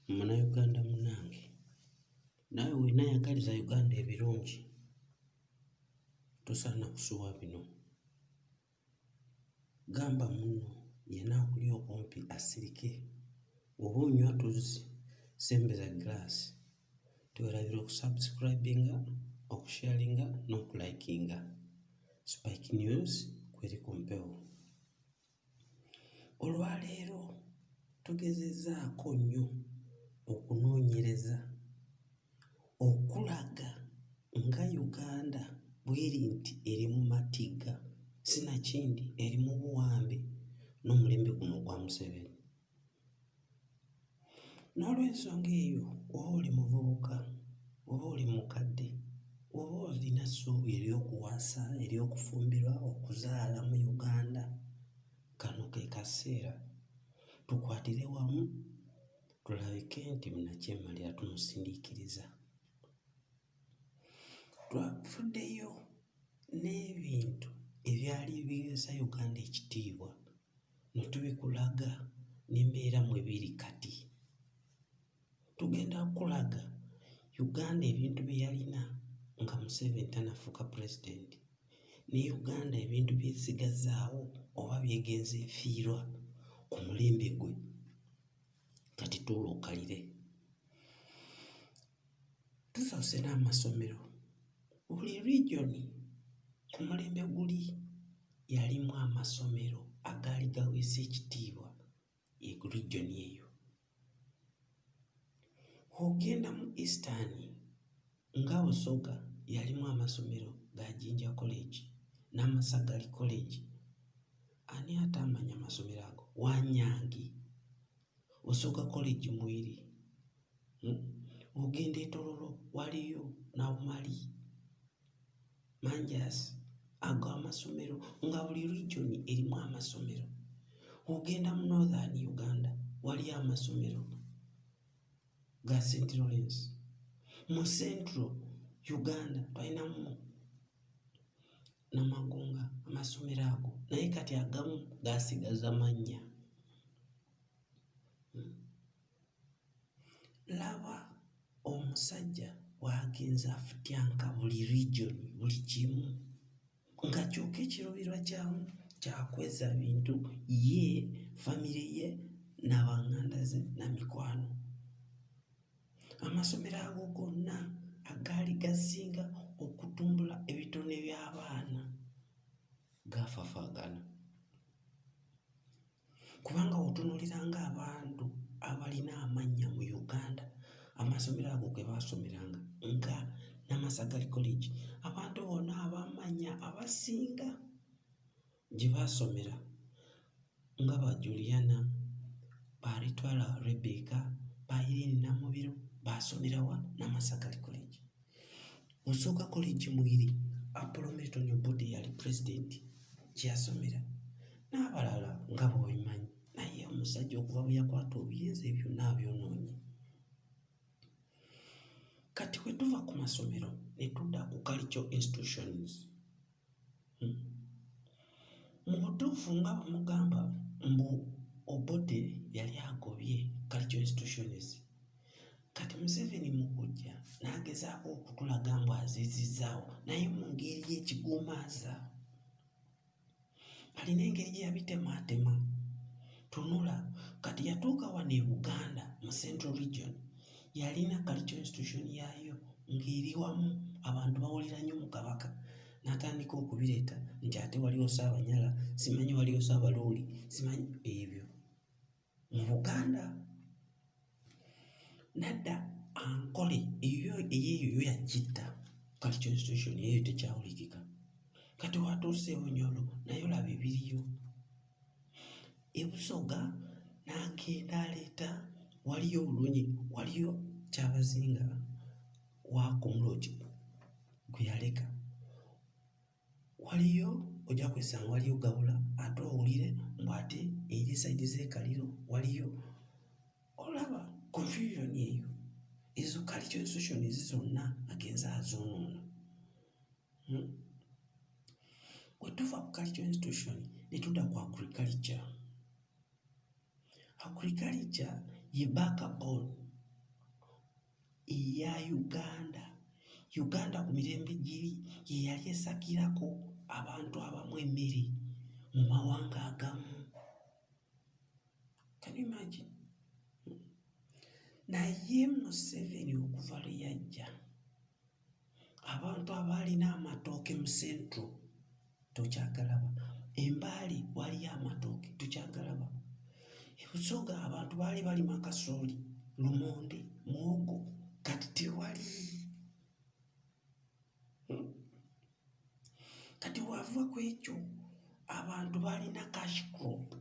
Munnayuganda munnange, naawe wenaayagaliza Uganda ebirungi tosaana kusuwa bino. Gamba munno yenna akuli okumpi asirike. Oba onywa tuzzi, sembeza giraasi. Teweerabira okusubscribinga, okusharinga n'okulayikinga. Spike News kweri ku mpewo. Olwaleero tugezezzaako nnyo okunoonyereza okulaga nga Uganda bw'eri nti eri mu matigga, sinakindi eri mu buwambe n'omulembe guno gwa Museveni. N'olw'ensonga eyo, oba oli muvubuka, oba oli mukadde, oba olina essuubi ery'okuwasa, ery'okufumbirwa, okuzaala mu Uganda, kano ke kaseera tukwatire wamu tulabike nti munnakyemalira tumusindiikiriza. Twafuddeyo n'ebintu ebyali biweesa Uganda ekitiibwa ne tubikulaga n'embeera mwe biri kati. Tugenda kukulaga Uganda ebintu bye yalina nga Museveni tannafuuka pulezidenti, ne Uganda ebintu by'esigazzaawo oba byegenze efiirwa ku mulembe gwe. Kati tuula okalire. Tusoose n'amasomero. Buli regioni ku mulembe guli yalimu amasomero agaali gaweesa ekitiibwa regioni eyo. Ogenda mu Eastern nga Busoga yalimu amasomero ga Jinja College n'Amasagali College. Ani atamanya amasomero ago? Wanyangi, Busoga College mweri. Ogenda e Tororo waliyo Nawumali, Manjas, ago amasomero nga buli regioni erimu amasomero. Ogenda mu Northern Uganda waliyo amasomero ga St. Lawrence. Mu Central Uganda twalinamu Namagunga amasomero ago, naye kati agamu gaasigaza mannya. Laba omusajja bw'agenza afutyanka buli regioni buli kimu nga kyokka ekiruubirirwa kyamu kyakweza bintu ye, famire ye n'abanganda ze na mikwano. Amasomero ago gonna agaali gasinga okutumbula ebitone by'abaana gaafafaagana. Kubanga otunuuliranga abantu abalina amannya mu Uganda, amasomero ago ge baasomeranga nga Namasagali College, abantu bonna ab'amannya abasinga gye baasomera nga ba Juliana, ba Ritwala Rebecca, ba Irene Namubiro baasomera wa Namasagali College. Busoga College mweri Apollo Milton Obote yali pulezidenti gye yasomera, n'abalala nga bw'obimanyi. Naye omusajja okuva bwe yakwata obuyinza ebyo n'abyonoonye. Kati bwe tuva ku masomero ne tudda ku cultural institutions. Mu butuufu nga bamugamba mbu Obote yali agobye cultural institutions. Kati Museveni mu kujja n'agezaako okutulaga mbu azizizzaawo, naye mu ngeri y'ekiguumaaza. Alina engeri gye yabitemaatema. Tunula, kati yatuuka wano e Buganda mu Central Region, yalina cultural institution yaayo ng'eri wamu, abantu bawulira nnyo mu Kabaka. N'atandika okubireeta nti ate waliwo Ssaabanyala, simanyi waliwo Ssaabaluuli, simanyi ebyo. Mu Buganda nadda Ankole eyo yagitta cultural institution eyo tekyawulikika. Kati watuuseewo Nyolo naye olaba ebiriyo. E Busoga n'agenda aleeta, waliyo Bulunyi, waliyo Kyabazinga wa Kumuloti gwe yaleka, waliyo ojja kwesanga waliyo Gawula, ate owulire mbu ate eri sayidi z'ekaliro waliyo. Olaba confusion eyo, ezo cultural institutions zonna agenza azoonoona. Bwe tuva ku cultural institution ne tudda ku agriculture. Agriculture ye backbone eya Uganda ku mirembe giri ye yali esakirako abantu abamu emmere mu mawanga agamu. Can you imagine? Naye Museveni okuva lwe yajja, abantu abaalina amatooke mu Central tokyagalaba, Embaale waliyo amatooke tokyagalaba, e Busoga abantu baali balima kasooli, lumonde, muwogo, kati tewali. Kati wava ku ekyo abantu baalina cash crop,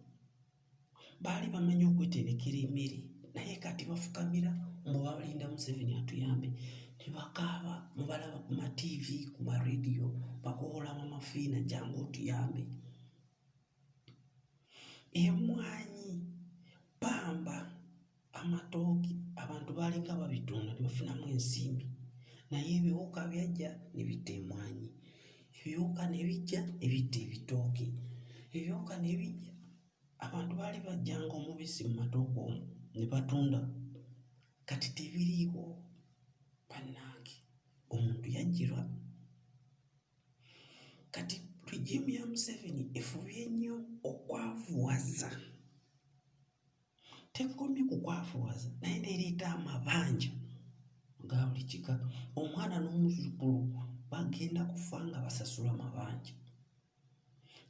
baali bamanyi okweterekera emmere, naye kati bafukamira mbu balinda Museveni atuyambe, ne bakaaba mubalaba ku matiivi, ku marediyo, bakoola mu mafiina jangu otuyambe. Emmwanyi, ppamba, amatooke abantu baalinga babitunda ne bafunamu ensimbi, naye ebiwuka byajja ne bitta emmwanyi, ebiwuka ne bijja ne bitta ebitooke, ebiwuka ne bijja abantu baali bajjanga omubisi mu matooke omwo ne batunda, kati tebiriiwo bannange, omuntu yajjirwa. Kati regimu ya Museveni efubye nnyo okwavuwaza, tekomye ku kwavuwaza naye neereeta amabanja ga buli kika. Omwana n'omuzzukulu bagenda kufa nga basasula mabanja,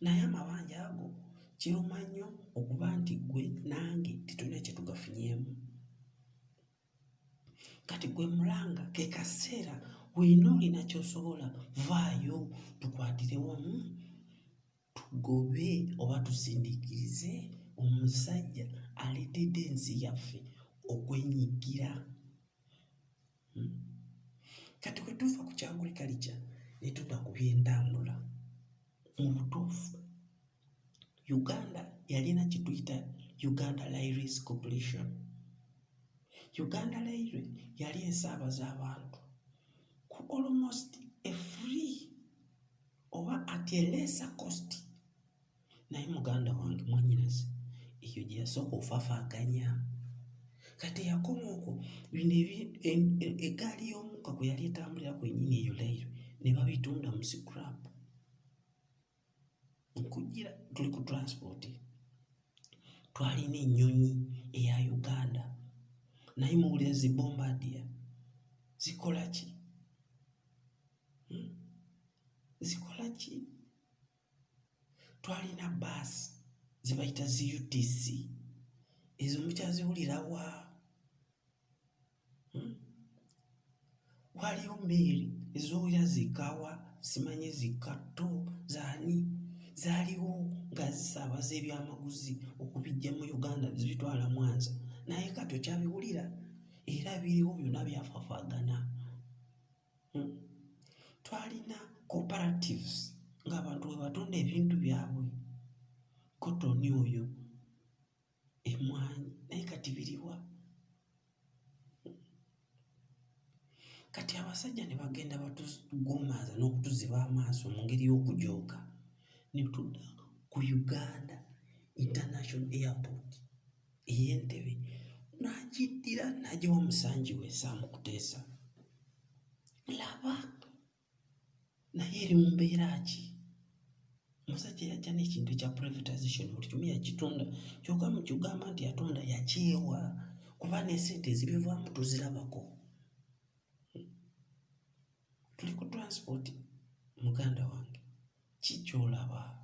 naye amabanja ago kiruma nnyo okuba nti gwe nange tetulina kye tugafunyemu. Kati gwe mulanga ke kaseera weena olina ky'osobola, vaayo tukwatire wamu tugobe oba tusindiikirize omusajja aleetedde ensi yaffe okwenyigira. Kati bwe tuva ku kya agriculture ne tudda ku by'entambula, mu butuufu Uganda yalina kye tuyita Uganda Railways Corporation. Uganda Railway yali esaabaza abantu ku almost a free oba at a lesser cost. Naye muganda wange mwannyinaze eyo gye yasooka ofafaaganya. Kati yakoma okwo bino eggaali y'omukka kwe yali etambulira kwennyini eyo Railway ne babitunda mu scrap. Nkujjira tuli ku transport, twalina ennyonyi eya Uganda, naye muwulira zi Bombardier zikola ki? Zikola ki? Twalina baasi ze bayita zi UTC, ezo mukyaziwulira wa? Waliyo mmeeri ezowulira zikaawa, simanyi zikatto zaani, zaaliwo nga zisaabaza ebyamaguzi okubiggya mu Uganda zibitwala Mwanza, naye kati okyabiwulira era biriwo byonna byafafaagana. Twalina cooperatives ng'abantu bwe batunda ebintu byabwe, kotoni oyo, emmwanyi, naye kati biriwa? Kati abasajja ne bagenda batugomaaza n'okutuziba amaaso mu ngeri y'okujooga, ne tudda ku Uganda International Airport ey'Entebbe, n'agiddira n'agiwa Musanjiwe Sam Kuteesa. Laba naye eri mu mbeera ki? Omusajja yajja n'ekintu ekya privatization, buli kimu yakitunda, kyokka mu kigamba nti yatonda yakyewa kuba n'essente ezibivaamu tuzirabako. Tuli ku transport, muganda wange, ki ky'olaba?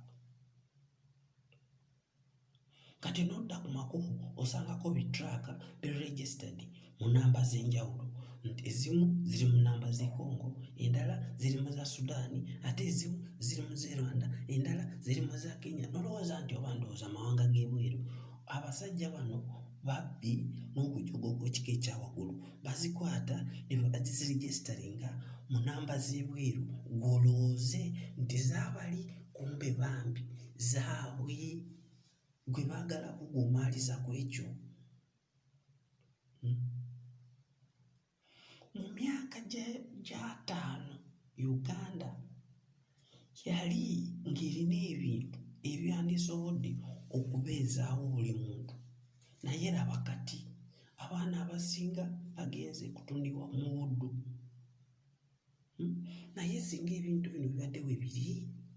Kati n'odda ku makubo osangako bitraaka bi-registered mu nnamba z'enjawulo, nti ezimu ziri mu nnamba z'e Congo, endala ziri mu za Sudaani, ate ezimu ziri mu z'e Rwanda, endala ziri mu za Kenya. Nolowooza nti oba ndowooza amawanga g'ebweru. Abasajja bano babbi n'obujogo bw'ekika ekya waggulu bazikwata ne baziregisteringa mu nnamba z'ebweru, gw'olowooze nti zaabali, kumbe bambi zaabwe, gwe baagala kugumaaliza ku ekyo. Mu myaka gy'ataano Uganda yali ng'erina ebintu ebyandisobodde okubeezaawo buli muntu, naye laba kati abaana abasinga bagenze kutundibwa mu buddu. Naye singa ebintu bino bibadde we biri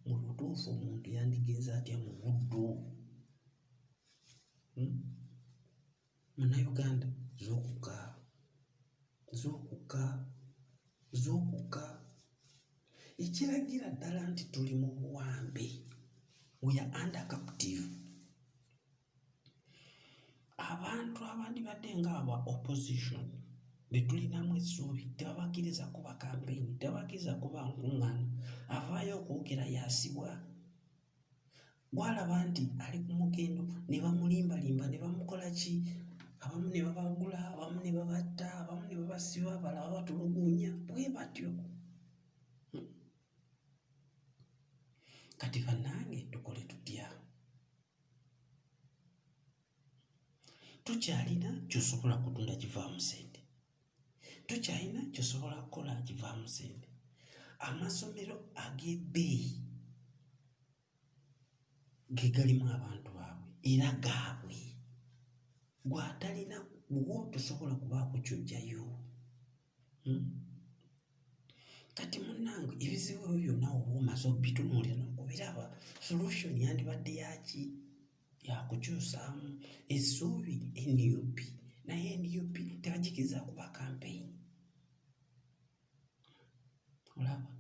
mu butuufu omuntu yandigenza atya mu buddu? Munnayuganda zuukuka. Ekiragira ddala nti tuli mu buwambe, we are under captive. Abantu abandibadde ng'aba opposition be tulinamu essuubi tebabakkiriza kuba campaign, tebabakkiriza kuba nkuŋŋaana, avaayo okwogera yaasibwa. Gwalaba nti ali ku mugendo ne bamulimbalimba ne bamukola ki? Abamu ne babagula, abamu ne babatta, abamu ne babasiba, abalala batulugunya, bwe batyo. Kati bannange tukole tutya? Tukyalina ky'osobola kutunda kivaamu ssente, tukyalina ky'osobola kukola kivaamu ssente. Amasomero ag'ebbeeyi ge galimu abantu baabwe era gaabwe, gw'atalina gwo tosobola kubaako ky'oggyayo. Kati munnange ebizibu ebyo byonna oba omaze obitunuulira n'okubiraba, solution yandibadde yaki? Yakukyusaamu essuubi NUP, naye NUP tebagikiriza kuba campaign. Olaba,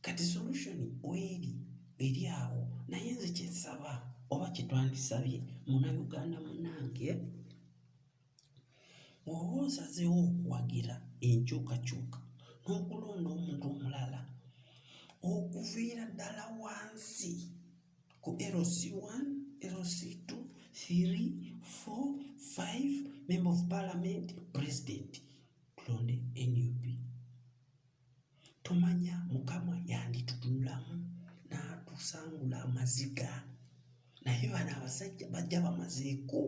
kati solution weri eri awo, naye nze kyensaba oba kyetwandisabye munnayuganda munnange, oba osazeewo okuwagira enkyukakyuka n'okulonda omuntu omulala okuviira ddala wansi ku LC1, LC2, 3, 4, 5 member of parliament, president, tulonde NUP. Tumanya Mukama yanditutunulamu n'atusangula amaziga, naye bano abasajja bajja bamazeeko.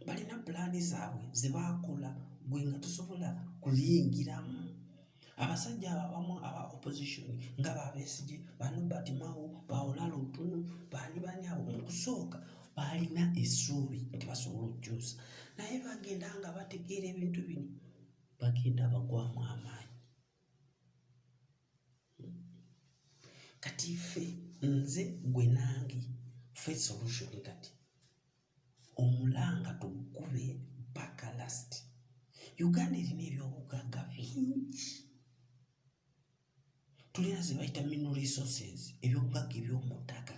Balina pulaani zaabwe ze baakola gwe nga tosobola kuliyingiramu. Abasajja abamu aba opposition nga Besigye, Nobert Mao, Olalo Otuno, bani abo mu kusooka balina essuubi nti basobola okukyusa, naye bagenda nga bategeera ebintu bino bagenda bagwamu amaanyi. Kati ffe, nze gwe nange, ffe solution kati omulanga tugukube paka last. Uganda erina ebyobugagga bingi, tulina ze bayita mineral resources, ebyobugagga eby'omu ttaka,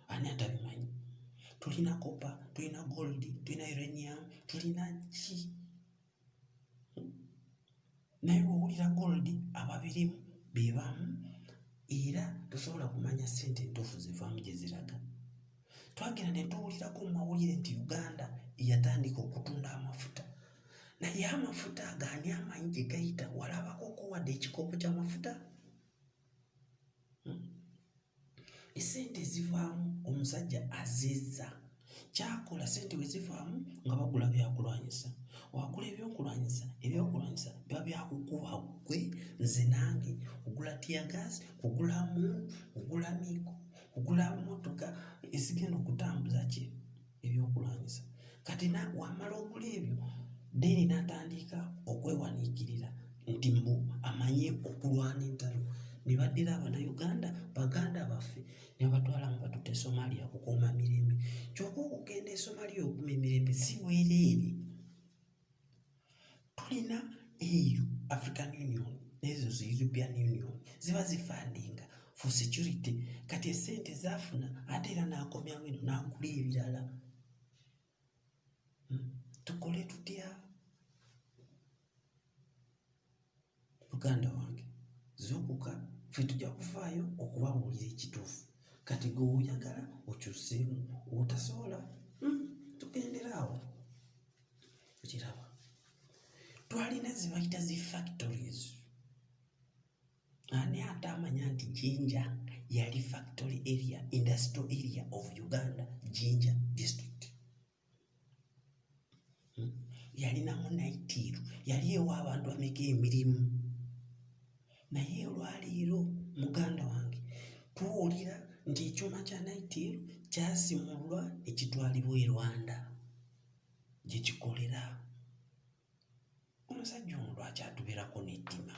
ani atabimanyi? Tulina copper, tulina gold, tulina uranium, tulina ki? Naye owulira gold ababirimu be bamu, era tosobola kumanya ssente entuufu zivaamu gye ziraga. Twagenda ne tuwulirako mu mawulire nti Uganda yatandika okutunda amafuta, naye amafuta ago ani amanyi gye gayita? Walabako wadde ekikopo ky'amafuta? Essente ezivaamu omusajja azizza, kyakola ssente we zivaamu nga bagula byakulwanyisa. Wagula ebyokulwanyisa biba byakukuba ggwe nze nange, kugula tiyagas, kugulamu, kugula miiko, kugula mmotoka ezigenda okutambuza ki ebyokulwanyisa. Kati wamala ogula ebyo, then n'atandika okwewaniikirira nti mbu amanye okulwana entalo. Ne baddira Abannayuganda, baganda baffe, ne batwala mu batutte Somalia okukuuma mirembe. Kyokka okugenda e Somalia okukuuma emirembe si bwereere. Tulina EU, African Union, n'ezo European Union ziba zifandinga for security. Kati essente zaafuna ate era n'akomyawo eno n'agula ebirala. Tukole tutya? Muganda wange, zuukuka, ffe tujja kuvaayo okubabuulira ekituufu. Kati gwe oyagala okyuseemu, otasobola tugenderaawo. Okiraba, twalina ze bayita zi factories. Ani ate amanya nti Jinja yali factory area, industrial area of Uganda, Jinja district. Yalinamu Naitiru, yali ewa abantu bameka emirimu. Naye olwaleero muganda wange tuwulira nti ekyuma kya Naitiru kyasimulwa ne kitwalibwa e Rwanda. gye kikolera. Omusajja ono lwaki atubeerako n'ettima?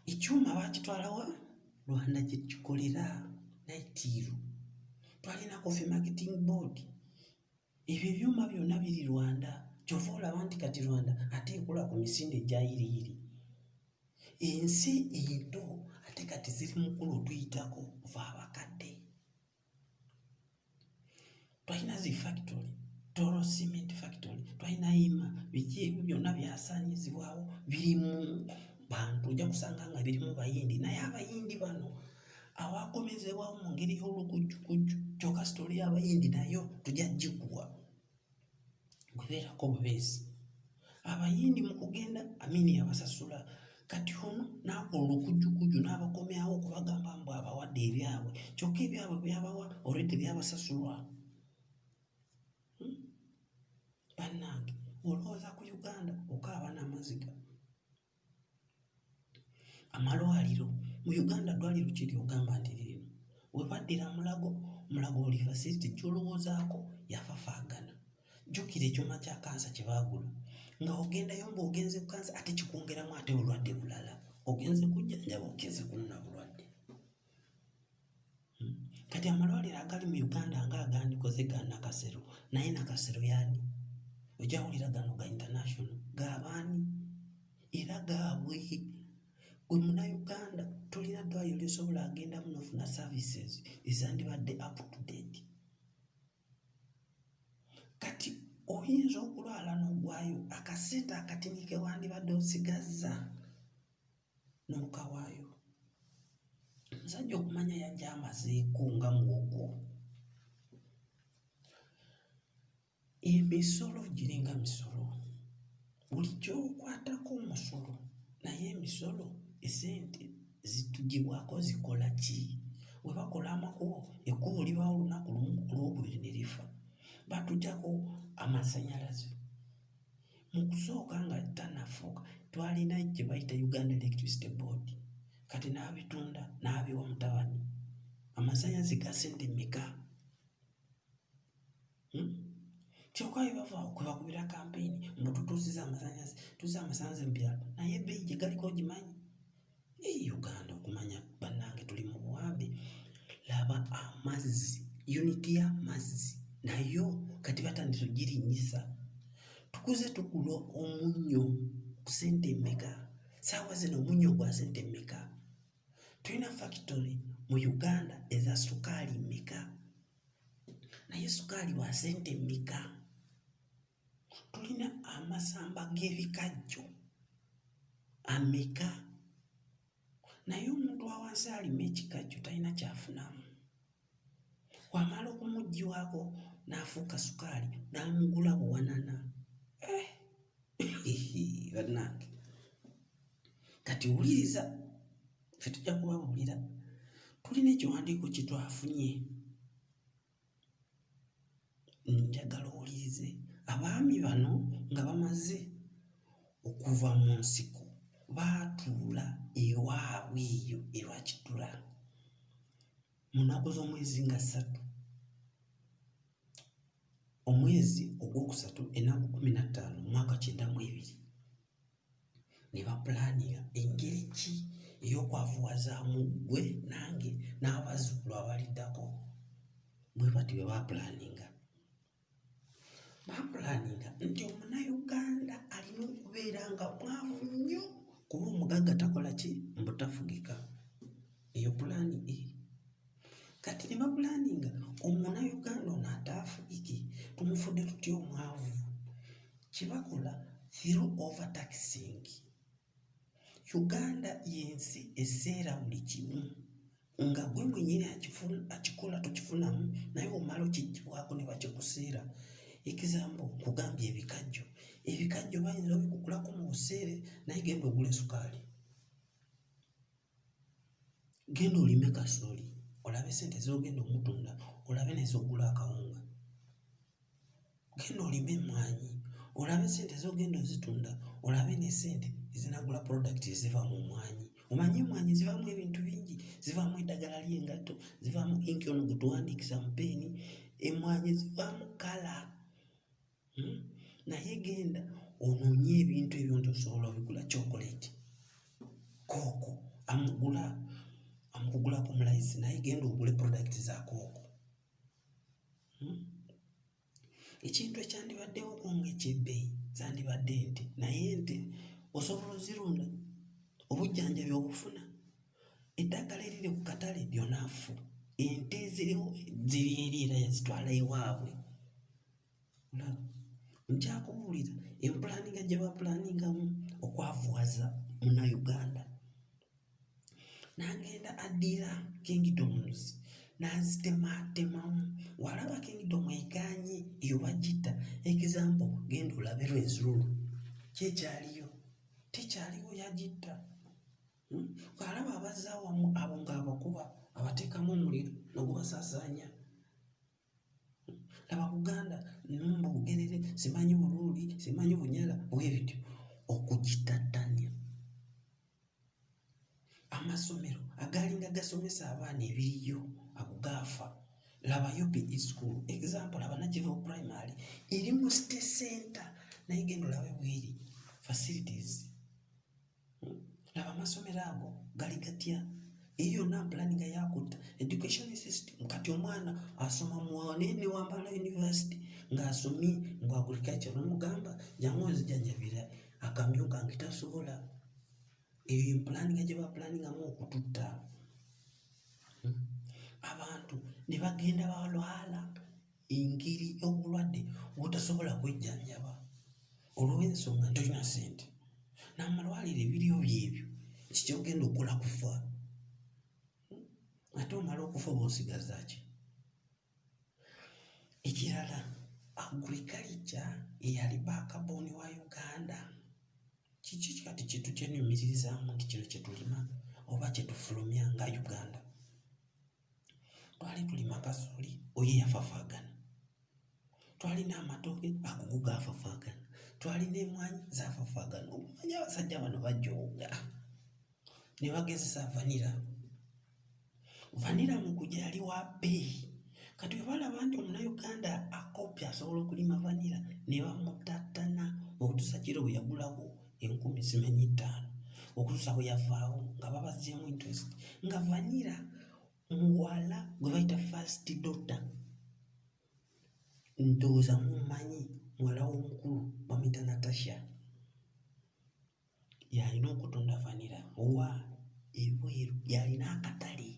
Ekyuma baakitwalawa Rwanda gye kikolera Naitiru. Twalina Coffee Marketing Board. Ebyo ebyuma byonna biri Rwanda. Kyova olaba nti kati Rwanda ate ekola ku misinde egya yiriyiri. Ensi ento ate kati ziri mukulu otuyitako kuva abakadde. Twalina zi factory, Toro Cement Factory, twalina Ima, biki ebyo byonna byasaanyizibwawo birimu bantu. Ojja kusanga nga birimu bayindi, naye abayindi bano awakomezebwawo mu ngeri y'olukujjukujju, kyokka sitole y'abayindi nayo tujja gikuwa bwebeerako bubeezi. Abayindi mu kugenda Amini yabasasula, kati ono n'akola olukujjukujju n'abakomyawo okubagamba mbu abawadde ebyabwe, kyokka ebyabwe byabawa olwedde byabasasulwa. Bannange, olowooza ku Uganda okaaba n'amaziga. Amalwaliro mu Uganda ddwaliro ki ly'ogamba nti lirino? We baddira Mulago buli facility gy'olowoozaako yafafaagana. Jjukira ekyuma kya kansa kye baagula nga ogendayo ng'ogenze ku kansa ate kikwongeramu ate obulwadde bulala. Ogenze kujjanjaba ogenze kunona bulwadde. Kati amalwaliro agali mu Uganda ng'agandikoze ga Nakasero, naye Nakasero y'ani? Ojja wulira gano ga international, g'abaani? Era gaabwe. Gwe Munnayuganda tolina ddwaliro lyosobola agendamu n'ofuna services ezandibadde up to date. Kati oyinza okulwala n'ogwayo akasente akatini ke wandibadde osigazza n'okawaayo. Omusajja okumanya yajja amazeeko nga muwogo. Emisolo giringa misolo, buli ky'okwatako omusolo, naye emisolo esente zitugibwako zikola ki? We bakola amakubo, ekkubo libaawo olunaku lumu, ku lwokubiri ne lifa. Batuggyako amasannyalaze. Mu kusooka nga tanafuuka twalina gye bayita Uganda Electricity Board, kati n'abitunda n'abiwa mutabani. Amasannyalaze ga ssente mmeka? Kyokka bwe bavaawo kwe bakubira kampeyini mbu tutuusiza amasannyalaze mu byalo, naye ebbeeyi gye galiko ogimanyi? Uganda okumanya bannange tuli mu buwambe. Laba amazzi, uniti y'amazzi nayo kati batandise ogirinnyisa. Tukuze tugula omunnyo ku ssente mmeka? Saawa zino omunnyo gwa ssente mmeka? Tulina factory mu Uganda eza sukaali mmeka? Naye sukaali wa ssente mmeka? Tulina amasamba g'ebikajjo ameka? Naye omuntu awansi alima ekikajjo talina kyafunamu. Wamala okumuggyibwako n'afuuka sukaali n'amugula buwanana. Bannange, kati wuliriza, ffe tujja kubabuulira. Tulina ekiwandiiko kye twafunye. Njagala owulirize. Abaami bano nga bamaze okuva mu nsiko baatuula ewaabwe eyo Lwakitula mu nnaku z'omwezi nga 3, omwezi ogwokusatu ennaku 15 mu mwaka 92, ne bapulaaninga engeri ki ey'okwavuwazaamu ggwe nange n'abazzukulu abaliddako. Bwe bati bwe bapulaaninga. Bapulaaninga nti Omunnayuganda alina okubeera nga mwavu nnyo kuba omugagga takola ki? Mbu tafugika. Eyo pulaani E. Kati ne bapulaaninga Omunnayuganda ono ataafugike tumufudde tutya omwavu? Kye bakola through overtaxing. Uganda y'ensi eseera buli kimu nga gwe mwennyini akikola tokifunamu, naye omala okiggyibwako ne bakikuseera. Example, kugambye ebikajjo. Ebikajjo bayinza obikukulako mu buseere, naye genda ogule sukaali. Genda olime kasooli, olabe ssente z'ogenda omutunda, olabe n'ez'ogula akawunga. Genda olime emmwanyi, olabe ssente z'ogenda ozitunda, olabe n'essente ezinagula product eziva mu mmwanyi. Omanyi emmwanyi zivaamu ebintu bingi, zivaamu eddagala ly'engatto, zivaamu inki ono gwe tuwandiikisa mu peeni, emmwanyi zivaamu kala. naye genda onoonye ebintu ebyo nti osobola obigula. Chocolate, kooko amukugulako mulayisi, naye genda ogule product za kooko. Ekintu ekyandibaddewo nga ekyebbeeyi zandibadde ente, naye ente osobola ozirunda, obujjanjabi obufuna, eddagala eriri ku katale lyonaafu. Ente ziriwo ziri eri era yazitwala ewaabwe. Nkyakubuulira empulaninga gye bapulaningamu okwavuwaza Munnayuganda. N'agenda addira kingdoms n'azitematemamu. Walaba kingdom egaanye eyo bagita example, genda olabe Rwenzururu kyekyaliyo, tekyaliwo yagitta. Alaba abazza awamu abo ng'abakuba abateekamu omuliro n'ogubasaasaanya. Laba Buganda, Nnumba, Bugerere, simanyi Buluuli, simanyi Bunyala, bwe bityo okugitattanya. Amasomero agaalinga gasomesa abaana ebiriyo ago gaafa. Laba UPE school example, laba Nakivubo primary eri mu city center, naye genda olabe bweri facilities. Laba amasomero ago gali gatya? Eyo yonna mpulaninga yakutta. Education system, kati omwana asoma muwanene Wambala University ng'asomye mu agriculture, n'omugamba jangu onzijanjabira akamyu kange tasobola. Eyo empulaninga gye bapulaningamu okututta. Abantu ne bagenda balwala engeri obulwadde obutasobola kwejjanjaba olw'ensonga tolina ssente. N'amalwaliro ebiriyo byebyo, kikyogenda okukola kufa. Ate omala okufa b'osigaza ki? Ekirala, agriculture eyali backbone wa Uganda. Kiki kati kintu kyenyumiririzaamu nti kino kye tulima oba kye tufulumya nga Uganda? Twali tulima kasooli, oye yafafaagana. Twalina amatooke, ago gaafafaagana. Twalina emmwanyi, zaafafaagana. Okumanya abasajja bano bajooga ne bagezesa vanira mu kujja yali wa bbeeyi. Kati bwe balaba nti Omunnayuganda akopya asobola okulima vanira ne bamutattana okutuusa kiro bwe yagulawo 10,500 okutuusa bwe yavaawo nga babazzeemu interest, nga vanira muwala gwe bayita first daughter. Ndowooza mumanyi muwala w'omukulu bamuyita Natasha, yalina okutunda vanira owa ebweru, yalina akatale.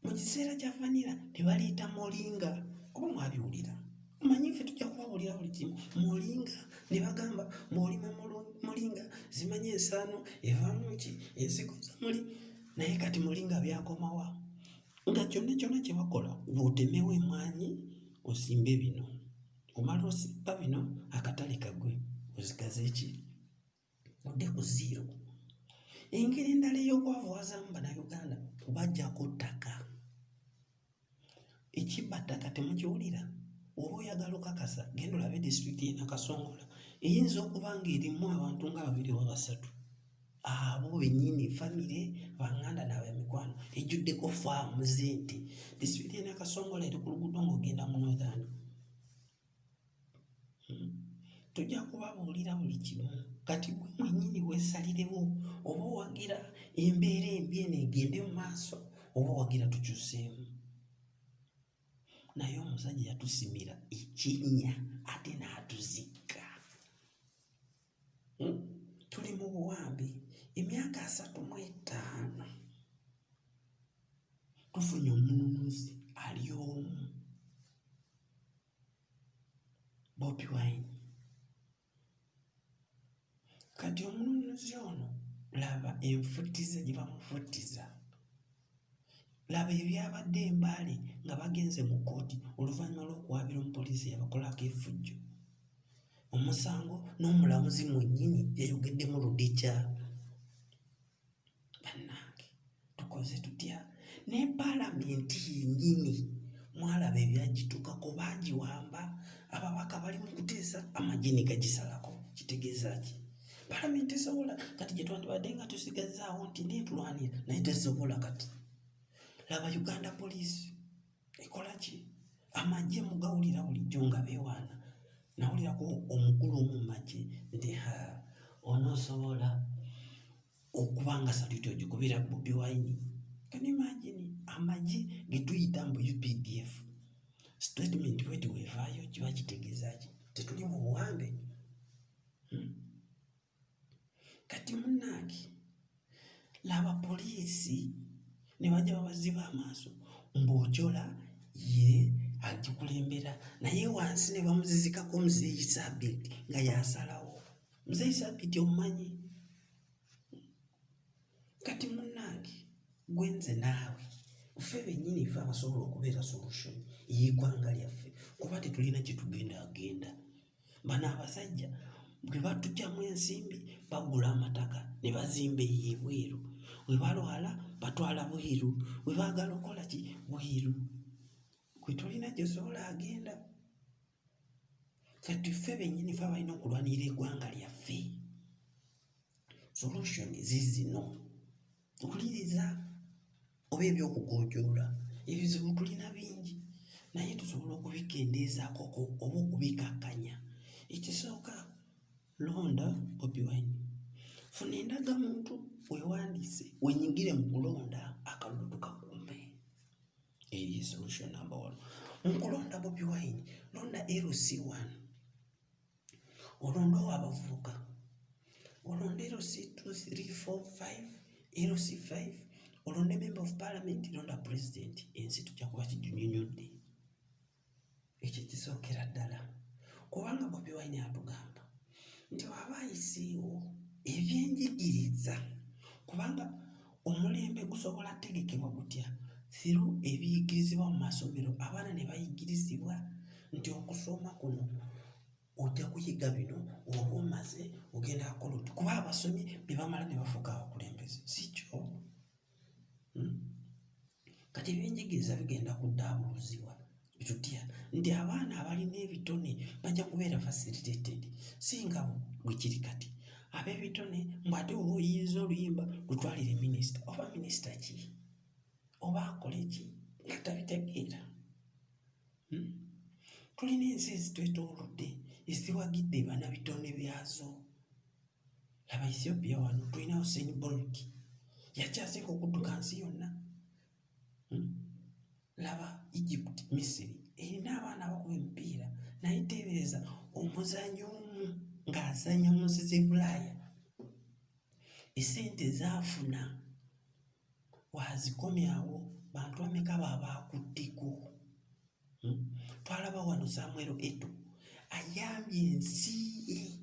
Mu kiseera kya vanira ne baleeta molinga, kuba mwabiwulira, manyi ffe tujja kubabuulira buli kimu. Molinga ne bagamba bw'olima molinga zimanyi ensaano evaamu ki, ensigo zamuli. Naye kati molinga byakomawa nga kyonna kye bakola, bw'otemewo emmwanyi osimbe bino, omala osimba bino akatale kagwe ozigaze ki? Odde ku zero. Engeri endala ey'okwavuwazaamu Bannayuganda kubaggyako ttaka. Ekibbattaka temukiwulira? Oba oyagala okakasa, genda olabe disitulikiti y'e Nakasongola eyinza okuba ng'erimu abantu nga 2 oba 3. Abo bennyini famire banganda n'abamikwano, ejjuddeko faamu z'ente. Disitulikiti y'e Nakasongola eri ku luguudo ng'ogenda mu Northern. Tujja kubabuulira buli kimu. Kati gwe mwennyini weesalirewo oba owagira embeera embi eno egende mu maaso oba owagira tukyuseemu. Naye omusajja yatusimira ekinnya ate n'atuzikka. Tuli mu buwambi emyaka 35 tufunye omununuzi ali omu, Bobi Wine. Kati omununuzi ono laba enfutiza gye bamufutiza, laba ebyabadde Mbale nga bagenze mu kkooti oluvannyuma lw'okuwaabira omupoliisi yabakolako effujjo. Omusango n'omulamuzi mwennyini yayogeddemu Ludecha. Bannange tukoze tutya? Ne Paalamenti yennyini mwalaba ebyagituukako, baagiwamba. Ababaka bali mu kuteesa, amagye ne gagisalako. Kitegeeza ki? Paalamenti esobola kati gye twandibadde nga tusigazaawo nti neetulwanira, naye tesobola kati. Laba Uganda Police ekola ki? Amagye mugawulira buli saluti ogikubira Bobi Wine. Can you imagine? Amagi getuyita mbu UPDF statement wetu wevaayo kiba kitegeeza ki? Tetuli mu buwambe. Kati munnange laba poliisi ne bajja babaziba amaaso ng'ojola ye agikulembera naye wansi ne bamuzizikako Muzeeyi Sabiti nga yasalawo. Muzeeyi Sabiti omumanyi? Kati munnange gwenze naawe ffe bennyini ife abasobola okubeera solution y'eggwanga lyaffe kuba tetulina kye tugenda agenda. Bano abasajja bwe batugyamu ensimbi bagula amataka ne bazimba ebweru, we balwala batwala bweru, we baagala okukola ki bweru. Gwe tulina gy'osobola agenda. Kati ffe bennyini ffe abalina okulwanira eggwanga lyaffe. Solution zizino okuliriza oba ebyokugojoola ebizibu tulina bingi naye tusobola okubikendeezaako oba okubikakkanya. Ekisooka londa Bobi Wine. Funa endagamuntu weewandiise wenyigire mu kulonda akalulu tukakuume. Eyo solution number 1. Mu kulonda Bobi Wine londa LC1 olonda abavubuka, olonda LC2, 3, 4, 5, LC5 olonda member of parliament, londa president. Ensi tujja kuba kijunyonyodde. Ekyo kisookera ddala kubanga Bobi Wine atugamba nti waba ayiseewo ebyenjigiriza kubanga omulembe gusobola tegekebwa gutya through ebiyigirizibwa mu masomero. Abaana ne bayigirizibwa nti okusoma kuno ojja kuyiga bino oba omaze ogenda akola oti kuba abasomye be bamala ne bafuuka abakulembeze. Si kyo? Kati ebyenjigiriza bigenda kuddaabuluzibwa tutya nti abaana abalina ebitone bajja kubeera facilitated. Singa bwe kiri kati ab'ebitone mbw'ate oba oyinza oluyimba lutwalire minisita oba minisita ki oba akole ki nga tabitegeera. Tulina ensi ezitwetoolodde eziwagidde bannabitone byazo. Laba Ethiopia wano tulina Usain Bolt yakyasinga okudduka nsi yonna. Laba Egypt, Misiri erina abaana abakuba emipiira naye teebereza omuzannyo omu ng'azannya mu nsi z'e Bulaaya. Essente zaafuna wazikomyawo bantu bameka baba akutteko. Twalaba wano Samuel Eto'o ayambye ensi ye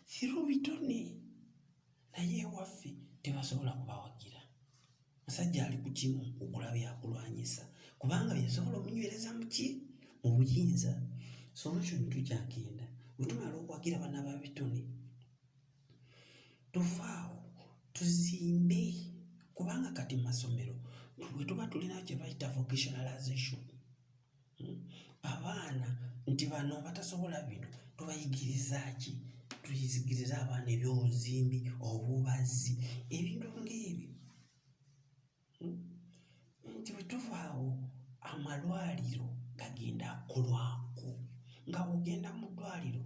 through bitone naye ewaffe tebasobola kubawagira. Musajja ali ku kimu okulaba yakulwanyisa kubanga byasobola omunywereza mu ki mu buyinza. Solution tukyagenda bwe tumala okuwagira bana ba bitone tuvaawo tuzimbe kubanga kati mu masomero bwe tuba tulina kye bayita vocationalization. Abaana nti bano batasobola bino tubayigiriza ki? Tuyigiriza abaana ebyobuzimbi, obubazi, ebintu ng'ebyo. Nti bwe tuvaawo amalwaliro gagenda akolwako nga bw'ogenda mu ddwaliro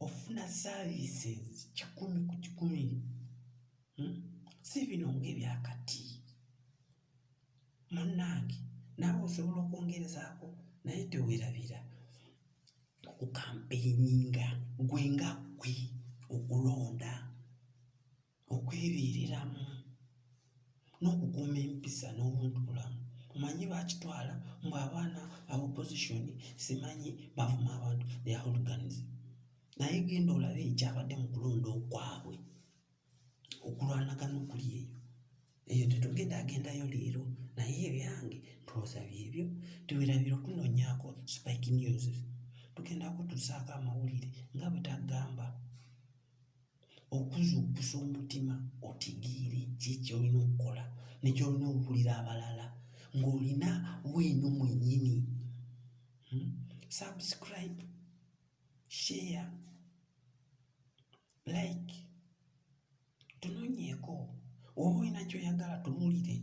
ofuna services 100 ku 100. Si bino ng'ebyakati. Munnange naawe osobola okwongerezaako naye teweerabira okukampeyinga gwe nga gwe okulonda okwebeereramu n'okukuuma empisa n'obuntubulamu. Omanyi bakitwala mbu abaana aba opposition simanyi bavuma abantu they are hooligans. Naye genda olabe ekyabadde mu kulonda okwabwe okulwanagana okuli eyo tetugenda agendayo leero naye ebyange ndowooza byebyo. Tuwerabira okunoonyaako Spike News tugendako tusaako amawulire nga bwe tagamba okuzuukusa omutima otegeere ki kyolina okukola nekyolina okuwulira abalala ng'olina weeno mwennyini. Subscribe, share, like, tunoonyeeko. Oba olina kyoyagala tubuulire.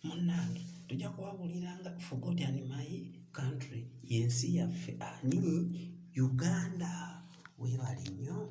Munnange tujja kubabuuliranga forgot in my country yensi yaffe ani Uganda. Weebale nnyo.